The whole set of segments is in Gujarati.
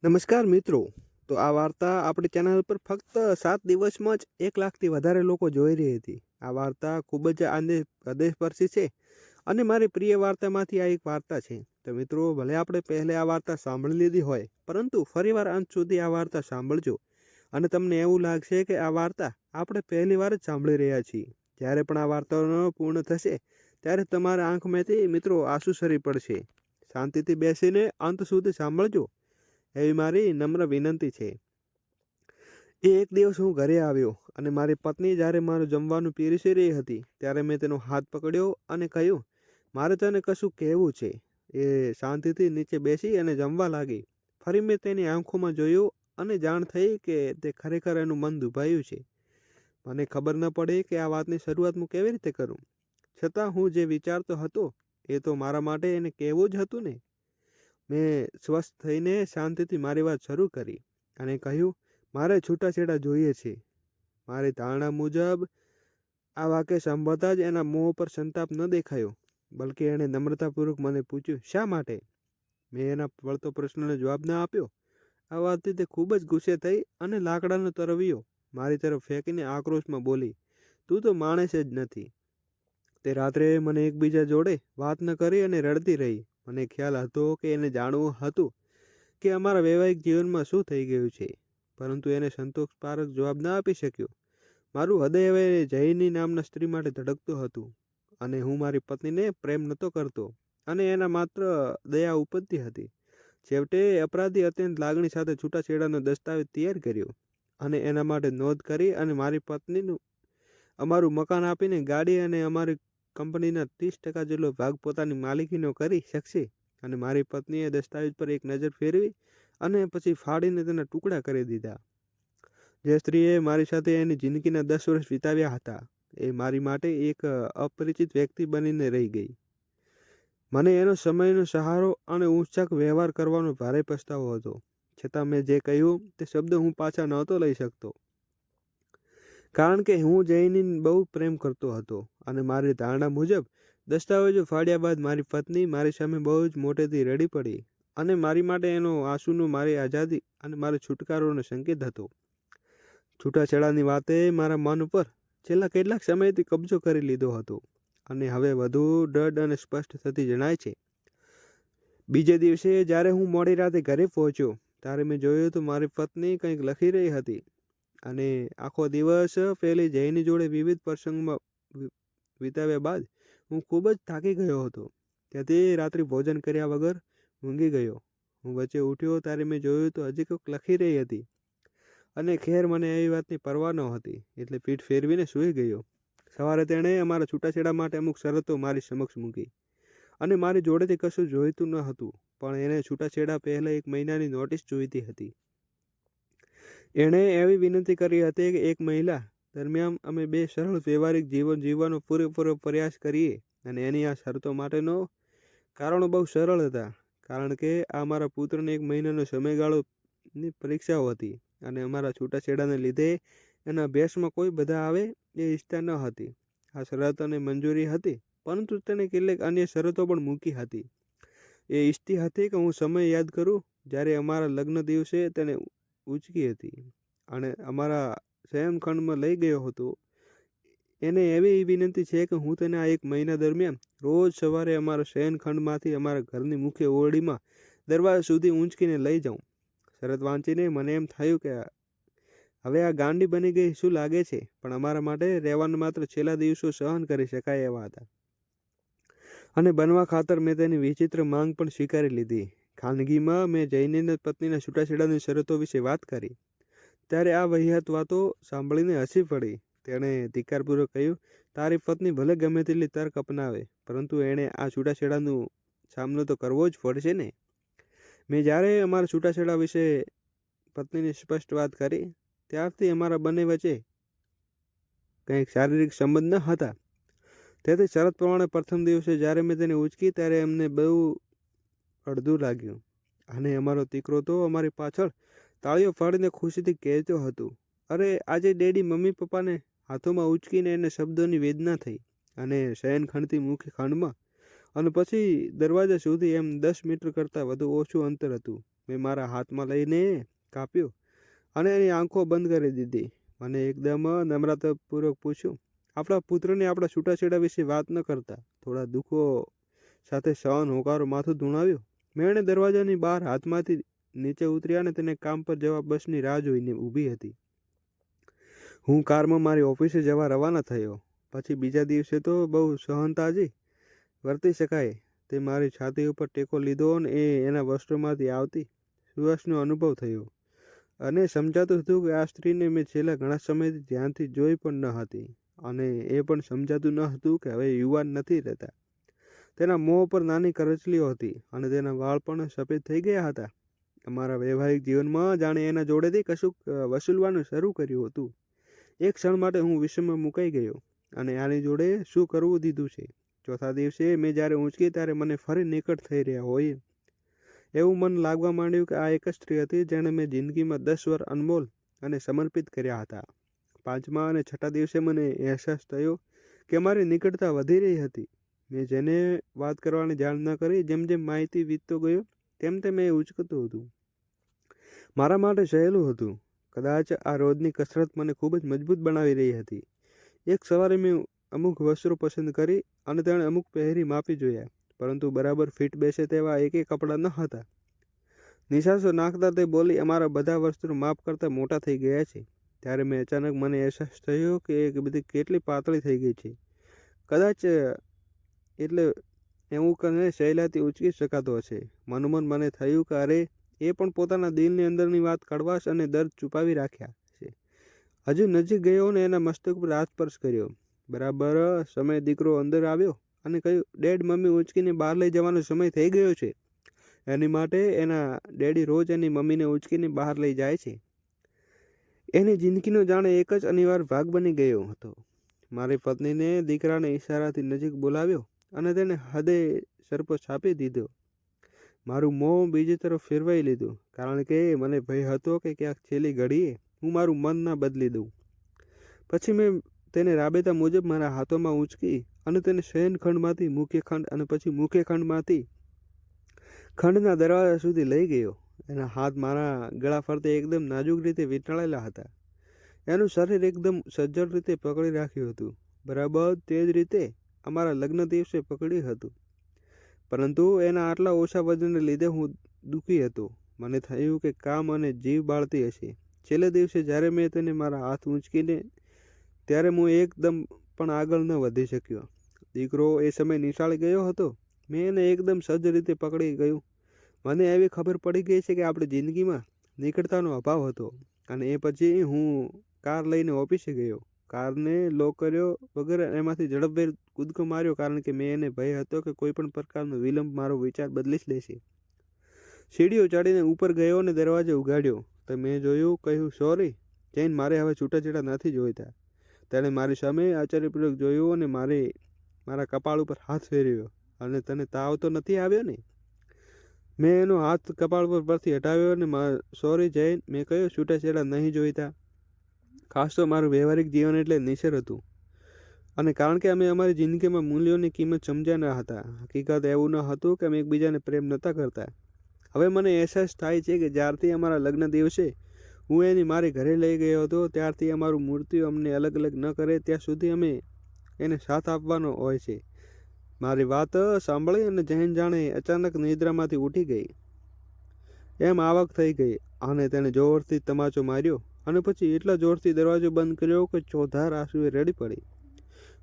નમસ્કાર મિત્રો. તો આ વાર્તા આપણી ચેનલ પર ફક્ત 7 દિવસમાં જ 1 લાખથી વધારે લોકો જોઈ રહી હતી. આ વાર્તા ખૂબ જ હૃદયસ્પર્શી છે અને મારી પ્રિય વાર્તામાંથી આ એક વાર્તા છે. તો મિત્રો, ભલે આપણે પહેલે આ વાર્તા સાંભળી લીધી હોય, પરંતુ ફરીવાર અંત સુધી આ વાર્તા સાંભળજો અને તમને એવું લાગશે કે આ વાર્તા આપણે પહેલી વાર જ સાંભળી રહ્યા છીએ. જ્યારે પણ આ વાર્તાનો પૂર્ણ થશે ત્યારે તમારા આંખમાંથી મિત્રો આંસુ સરી પડશે. શાંતિથી બેસીને અંત સુધી સાંભળજો એવી મારી નમ્ર વિનંતી છે. એક દિવસ હું ઘરે આવ્યો અને મારી પત્ની જ્યારે મારું જમવાનું પીરસી રહી હતી ત્યારે મેં તેનો હાથ પકડ્યો અને કહ્યું, મારે તને કશું કહેવું છે. એ શાંતિથી નીચે બેસી અને જમવા લાગી. ફરી મેં તેની આંખોમાં જોયું અને જાણ થઈ કે તે ખરેખર એનું મન દુભાયું છે. મને ખબર ન પડી કે આ વાતની શરૂઆત હું કેવી રીતે કરું. છતાં હું જે વિચારતો હતો એ તો મારા માટે એને કહેવું જ હતું ને. મેં સ્વસ્થ થઈને શાંતિથી મારી વાત શરૂ કરી અને કહ્યું, મારે છૂટાછેડા જોઈએ છે. મારી ધારણા મુજબ આ વાક્ય સાંભળતા જ એના મોં પર સંતાપ ન દેખાયો, બલકે એણે નમ્રતાપૂર્વક મને પૂછ્યું, શા માટે? મેં એના વળતો પ્રશ્નનો જવાબ ના આપ્યો. આ વાતથી તે ખૂબ જ ગુસ્સે થઈ અને લાકડાનો તરવિયો મારી તરફ ફેંકીને આક્રોશમાં બોલી, તું તો માણસ જ નથી. તે રાત્રે મને એકબીજા જોડે વાત ન કરી અને રડતી રહી. મને ખ્યાલ હતો કે એને જાણવું હતું કે અમારા વૈવાહિક જીવનમાં શું થઈ ગયું છે, પરંતુ એને સંતોષકારક જવાબ ના આપી શક્યો. મારું હૃદય હવે જયની નામના સ્ત્રી માટે ધડકતું હતું અને હું મારી પત્નીને પ્રેમ નહોતો કરતો અને એના માત્ર દયા ઉપજતી હતી. છેવટે અપરાધી અત્યંત લાગણી સાથે છૂટાછેડાનો દસ્તાવેજ તૈયાર કર્યો અને એના માટે નોંધ કરી અને મારી પત્નીનું અમારું મકાન આપીને ગાડી અને અમારી કંપનીના 30% જેટલો ભાગ પોતાની માલિકીનો કરી શકશે. અને મારી પત્નીએ દસ્તાવેજ પર એક નજર ફેરવી અને પછી ફાડીને તેના ટુકડા કરી દીધા. જે સ્ત્રીએ મારી સાથે એની જિંદગીના 10 વર્ષ વિતાવ્યા હતા એ મારી માટે એક અપરિચિત વ્યક્તિ બનીને રહી ગઈ. મને એનો સમયનો સહારો અને ઊંચક વ્યવહાર કરવાનો ભારે પસ્તાવો હતો. છતાં મેં જે કહ્યું તે શબ્દ હું પાછા નહોતો લઈ શકતો, કારણ કે હું જયની બહુ પ્રેમ કરતો હતો અને મારી ધારણા મુજબ દસ્તાવેજો ફાડ્યા બાદ મારી પત્ની મારી સામે બહુ જ મોટેથી રડી પડી અને મારી માટે એનો આંસુનો મારી આઝાદી અને મારો છુટકારોનો સંકેત હતો. છૂટાછેડાની વાતે મારા મન ઉપર છેલ્લા કેટલાક સમયથી કબજો કરી લીધો હતો અને હવે વધુ દ્રઢ અને સ્પષ્ટ થતી જણાય છે. બીજે દિવસે જ્યારે હું મોડી રાતે ઘરે પહોંચ્યો ત્યારે મેં જોયું તો મારી પત્ની કંઈક લખી રહી હતી અને આખો દિવસ પેલી જયની જોડે વિવિધ પ્રસંગમાં વિતાવ્યા બાદ હું ખૂબ જ થાકી ગયો હતો. તેથી રાત્રિ ભોજન કર્યા વગર ઊંઘી ગયો. હું વચ્ચે ઉઠ્યો ત્યારે મેં જોયું તો હજી કંઈક લખી રહી હતી અને ખેર મને એવી વાતની પરવા નહોતી, એટલે પીઠ ફેરવીને સૂઈ ગયો. સવારે તેણે અમારા છૂટાછેડા માટે અમુક શરતો મારી સમક્ષ મૂકી અને મારી જોડેથી કશું જોઈતું ન હતું, પણ એને છૂટાછેડા પહેલાં 1 મહિનાની નોટિસ જોઈતી હતી. એણે એવી વિનંતી કરી હતી કે 1 મહિના દરમિયાન અમે 2 સરળ વ્યવહારિક જીવન જીવવાનો પૂરેપૂરો પ્રયાસ કરીએ અને એની આ શરતો માટેનો કારણો બહુ સરળ હતા, કારણ કે આ મારા પુત્રને 1 મહિનાનો સમયગાળોની પરીક્ષાઓ હતી અને અમારા છૂટાછેડાને લીધે એના અભ્યાસમાં કોઈ બધા આવે એ ઈચ્છતા ન હતી. આ શરતોને મંજૂરી હતી, પરંતુ તેણે કેટલીક અન્ય શરતો પણ મૂકી હતી. એ ઈચ્છતી હતી કે હું સમય યાદ કરું જ્યારે અમારા લગ્ન દિવસે તેને ઉંચકી હતી અને અમારા શયનખંડમાં લઈ ગયો હતો. એને એવી વિનંતી છે કે હું તેને આ 1 મહિના દરમિયાન રોજ સવારે અમારા શયનખંડમાંથી અમારા ઘરની મુખ્ય ઓરડીમાં દરવાજા સુધી ઊંચકીને લઈ જાઉં. શરત વાંચીને મને એમ થયું કે હવે આ ગાંડી બની ગઈ શું લાગે છે, પણ અમારા માટે રહેવાના માત્ર છેલ્લા દિવસો સહન કરી શકાય એવા હતા. અને બનવા ખાતર મેં તેની વિચિત્ર માંગ પણ સ્વીકારી લીધી. ખાનગીમાં મેં જયનીના પત્નીના છૂટાછેડાની શરતો વિશે વાત કરી ત્યારે આ વહિયાત વાતો સાંભળીને હસી પડી. તેણે ધિક્કારપૂર્વક કહ્યું, તારી પત્ની ભલે ગમે તેટલી તર્ક અપનાવે, પરંતુ એણે આ છૂટાછેડાનો સામનો તો કરવો જ પડશે ને. મેં જ્યારે અમારા છૂટાછેડા વિશે પત્નીને સ્પષ્ટ વાત કરી ત્યારથી અમારા બંને વચ્ચે કંઈક શારીરિક સંબંધ ન હતા. તેથી શરત પ્રમાણે પ્રથમ દિવસે જ્યારે મેં તેને ઉંચકી ત્યારે અમને બહુ અડધું લાગ્યું અને અમારો દીકરો તો અમારી પાછળ તાળીઓ ફાડીને ખુશીથી કહેતો હતો, અરે આજે ડેડી મમ્મી પપ્પાને હાથોમાં ઉંચકીને એને શબ્દોની વેદના થઈ. અને શયનખંડથી મુખ્ય ખંડમાં અને પછી દરવાજા સુધી એમ 10 મીટર કરતાં વધુ ઓછું અંતર હતું. મેં મારા હાથમાં લઈને કાપ્યો અને એની આંખો બંધ કરી દીધી. મને એકદમ નમ્રતાપૂર્વક પૂછ્યું, આપણા પુત્રને આપણા છૂટાછેડા વિશે વાત ન કરતા. થોડા દુઃખો સાથે સહન હોકારો માથું ધૂણાવ્યું. મેં એણે દરવાજાની બહાર હાથમાંથી નીચે ઉતર્યા અને તેને કામ પર જવા બસની રાહ જોઈને ઊભી હતી. હું કારમાં મારી ઓફિસે જવા રવાના થયો. પછી બીજા દિવસે તો બહુ સહનતાજી વર્તી શકાય તે મારી છાતી ઉપર ટેકો લીધો અને એના વસ્ત્રોમાંથી આવતી સુવાસનો અનુભવ થયો અને સમજાતું હતું કે આ સ્ત્રીને મેં છેલ્લા ઘણા સમયથી ધ્યાનથી જોઈ પણ ન હતી અને એ પણ સમજાતું ન હતું કે હવે યુવાન નથી રહેતા. તેના મોં પર નાની કરચલીઓ હતી અને તેના વાળ પણ સફેદ થઈ ગયા હતા. અમારા વૈવાહિક જીવનમાં જાણે એના જોડેથી કશુંક વસૂલવાનું શરૂ કર્યું હતું. એક ક્ષણ માટે હું વિષમમાં મુકાઈ ગયો અને આની જોડે શું કરવું દીધું છે. ચોથા દિવસે મેં જ્યારે ઊંચકી ત્યારે મને ફરી નિકટ થઈ રહ્યા હોય એવું મન લાગવા માંડ્યું કે આ એક જ સ્ત્રી હતી જેણે મેં જિંદગીમાં 10 વર્ષ અનમોલ અને સમર્પિત કર્યા હતા. પાંચમા અને છઠ્ઠા દિવસે મને અહેસાસ થયો કે મારી નિકટતા વધી રહી હતી. મેં જેને વાત કરવાની જાણ ન કરી, જેમ જેમ માહિતી વીતતો ગયો તેમ તેમ એ ઉચકતું હતું. મારા માટે સહેલું હતું. કદાચ આ રોજની કસરત મને ખૂબ જ મજબૂત બનાવી રહી હતી. એક સવારે મેં અમુક વસ્ત્રો પસંદ કરી અને તેણે અમુક પહેરી માપી જોયા, પરંતુ બરાબર ફિટ બેસે તેવા એકેય કપડાં ન હતા. નિશાસો નાખતા તે બોલી, અમારા બધા વસ્ત્રો માપ કરતાં મોટા થઈ ગયા છે. ત્યારે મેં અચાનક મને અહેસાસ થયો કે એ બધી કેટલી પાતળી થઈ ગઈ છે. કદાચ એટલે એવું કને સહેલાથી ઉચકી શકાતો હશે. મનોમન મને થયું કે અરે એ પણ પોતાના દિલની અંદરની વાત કડવાશ અને દર્દ છુપાવી રાખ્યા છે. હજુ નજીક ગયો અને એના મસ્તક પર હાથ સ્પર્શ કર્યો. બરાબર સમય દીકરો અંદર આવ્યો અને કહ્યું, ડેડ, મમ્મી ઉંચકીને બહાર લઈ જવાનો સમય થઈ ગયો છે. એની માટે એના ડેડી રોજ એની મમ્મીને ઉંચકીને બહાર લઈ જાય છે. એની જિંદગીનો જાણે એક જ અનિવાર્ય ભાગ બની ગયો હતો. મારી પત્નીને દીકરાને ઈશારાથી નજીક બોલાવ્યો અને તેને હદે સરપો છાપી દીધો. મારું મોં બીજી તરફ ફેરવાઈ લીધું, કારણ કે મને ભય હતો કે ક્યાંક છેલ્લી ઘડીએ હું મારું મન ના બદલી દઉં. પછી મેં તેને રાબેતા મુજબ મારા હાથોમાં ઉંચકી અને તેને શયનખંડમાંથી મુખ્ય ખંડ અને પછી મુખ્ય ખંડમાંથી ખંડના દરવાજા સુધી લઈ ગયો. એના હાથ મારા ગળા ફરતે એકદમ નાજુક રીતે વીંટળાયેલા હતા. એનું શરીર એકદમ સજ્જડ રીતે પકડી રાખ્યું હતું, બરાબર તે જ રીતે અમારા લગ્ન દિવસે પકડ્યું હતું. પરંતુ એના આટલા ઓછા વજનને લીધે હું દુઃખી હતો. મને થયું કે કામ અને જીવ બાળતી હશે. છેલ્લે દિવસે જ્યારે મેં તેને મારા હાથ ઊંચકીને ત્યારે હું એકદમ પણ આગળ ન વધી શક્યો. દીકરો એ સમય નિશાળે ગયો હતો. મેં એને એકદમ સજ્જ રીતે પકડી ગયું. મને એવી ખબર પડી ગઈ છે કે આપણી જિંદગીમાં નિકટતાનો અભાવ હતો અને એ પછી હું કાર લઈને ઓફિસે ગયો. કારને લોક કર્યો વગર એમાંથી ઝડપભેર કૂદકો માર્યો, કારણ કે મેં એને ભય હતો કે કોઈ પણ પ્રકારનો વિલંબ મારો વિચાર બદલી જ લેશે. સીડીઓ ચડીને ઉપર ગયો અને દરવાજો ઉગાડ્યો તો મેં જોયું, કહ્યું, સોરી જૈન, મારે હવે છૂટાછેડા નથી જોઈતા. તેણે મારી સામે આશ્ચર્યપૂર્વક જોયું અને મારા કપાળ ઉપર હાથ ફેરવ્યો. અને તને તાવ તો નથી આવ્યો ને? મેં એનો હાથ કપાળ પરથી હટાવ્યો અને સોરી જૈન, મેં કહ્યું, છૂટાછેડા નહીં જોઈતા. ખાસ તો મારું વ્યવહારિક જીવન એટલે નિસર હતું અને કારણ કે અમે અમારી જિંદગીમાં મૂલ્યોની કિંમત સમજ્યા ન હતા. હકીકત એવું ન હતું કે અમે એકબીજાને પ્રેમ નહોતા કરતા. હવે મને અહેસાસ થાય છે કે જ્યારથી અમારા લગ્ન દિવસે હું એની મારી ઘરે લઈ ગયો હતો ત્યારથી અમારું મૃત્યુ અમને અલગ અલગ ન કરે ત્યાં સુધી અમે એને સાથ આપવાનો હોય છે. મારી વાત સાંભળી અને જૈન જાણે અચાનક નિદ્રામાંથી ઉઠી ગઈ એમ આવક થઈ ગઈ અને તેને જોરથી તમાચો માર્યો અને પછી એટલા જોરથી દરવાજો બંધ કર્યો કે ચોધાર આંસુએ રડી પડી.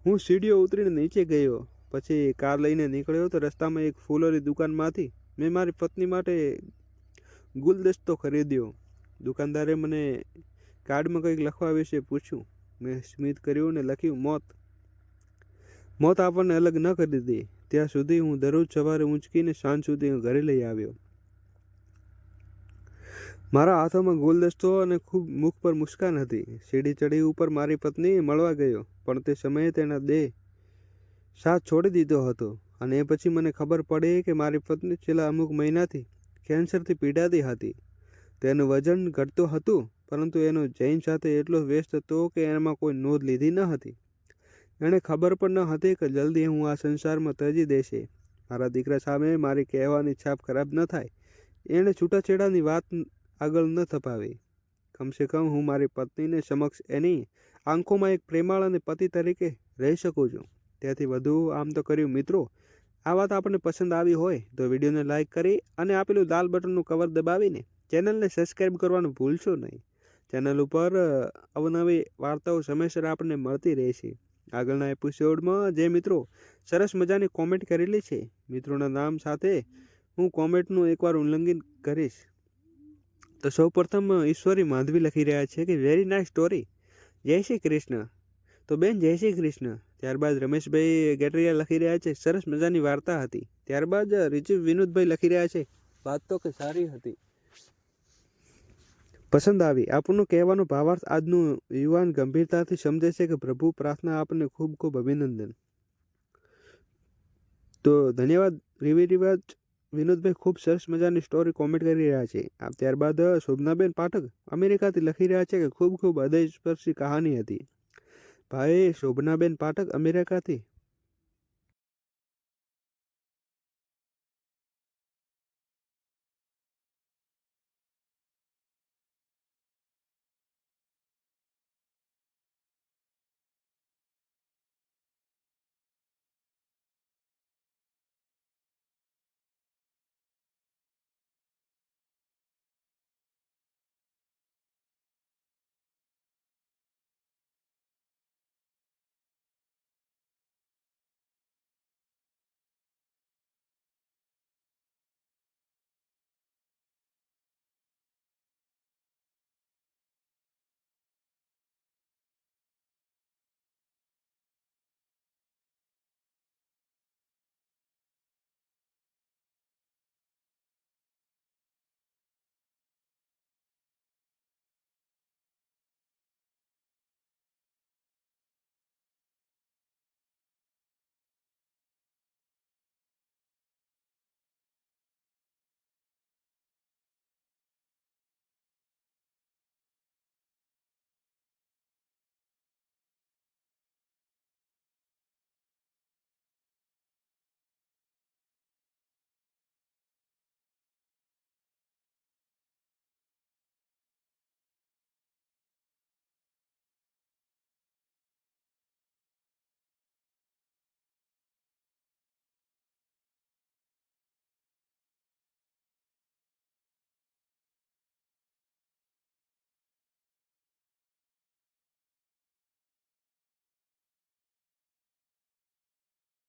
હું સીડીઓ ઉતરીને નીચે ગયો. પછી કાર લઈને નીકળ્યો તો રસ્તામાં એક ફૂલોની દુકાનમાંથી મેં મારી પત્ની માટે ગુલદસ્તો ખરીદ્યો. દુકાનદારે મને કાર્ડમાં કંઈક લખવા વિશે પૂછ્યું. મેં સ્મિત કર્યું અને લખ્યું, મોત આપણને અલગ ન કરી દે ત્યાં સુધી હું દરરોજ સવારે ઊંચકીને સાંજ સુધી હું ઘરે લઈ આવ્યો. મારા હાથોમાં ગુલદસ્તો અને ખૂબ મુખ પર મુસ્કાન હતી. સીડી ચડી ઉપર મારી પત્નીએ મળવા ગયો, પણ તે સમયે તેના દેહ સાથ છોડી દીધો હતો અને એ પછી મને ખબર પડી કે મારી પત્ની છેલ્લા અમુક મહિનાથી કેન્સરથી પીડાતી હતી. તેનું વજન ઘટતું હતું, પરંતુ એનો જૈન સાથે એટલો વ્યસ્ત હતો કે એમાં કોઈ નોંધ લીધી ન હતી. એણે ખબર પણ ન હતી કે જલ્દી હું આ સંસારમાં ત્યજી દેશે. મારા દીકરા સામે મારી કહેવાની છાપ ખરાબ ન થાય એણે છૂટાછેડાની વાત આગળ ન થપાવી. કમસે કમ હું મારી પત્નીને સમક્ષ એની આંખોમાં એક પ્રેમાળ અને પતિ તરીકે રહી શકું છું. ત્યાંથી વધુ આમ તો કર્યું. મિત્રો, આ વાત આપણને પસંદ આવી હોય તો વિડીયોને લાઇક કરી અને આપેલું લાલ બટનનું કવર દબાવીને ચેનલને સબસ્ક્રાઈબ કરવાનું ભૂલશો નહીં. ચેનલ ઉપર અવનવી વાર્તાઓ સમયસર આપણને મળતી રહેશે. આગળના એપિસોડમાં જે મિત્રો સરસ મજાની કોમેન્ટ કરેલી છે, મિત્રોના નામ સાથે હું કોમેન્ટનું એકવાર ઉલ્લંઘન કરીશ. તો સૌપ્રથમ ઈશ્વરી માધવી લખી રહ્યા છે કે વેરી નાઇસ સ્ટોરી, જય શ્રી કૃષ્ણ. તો બેન જય શ્રી કૃષ્ણ. ત્યારબાદ રમેશભાઈ ગેટરિયા લખી રહ્યા છે સરસ મજાની વાર્તા હતી. ત્યારબાદ રિચિવ વિનોદભાઈ લખી રહ્યા છે વાત તો કે સારી હતી, પસંદ આવી. આપણું કહેવાનો ભાવાર્થ આજનું યુવાન ગંભીરતાથી સમજે છે કે પ્રભુ પ્રાર્થના આપણને ખૂબ ખૂબ અભિનંદન. તો ધન્યવાદ રિવાજ વિનોદભાઈ, ખૂબ સરસ મજાની સ્ટોરી કોમેન્ટ કરી રહ્યા છે. ત્યારબાદ શોભનાબેન પાઠક અમેરિકાથી લખી રહ્યા છે કે ખૂબ ખૂબ હૃદયસ્પર્શી કહાની હતી. ભાઈ શોભનાબેન પાઠક અમેરિકાથી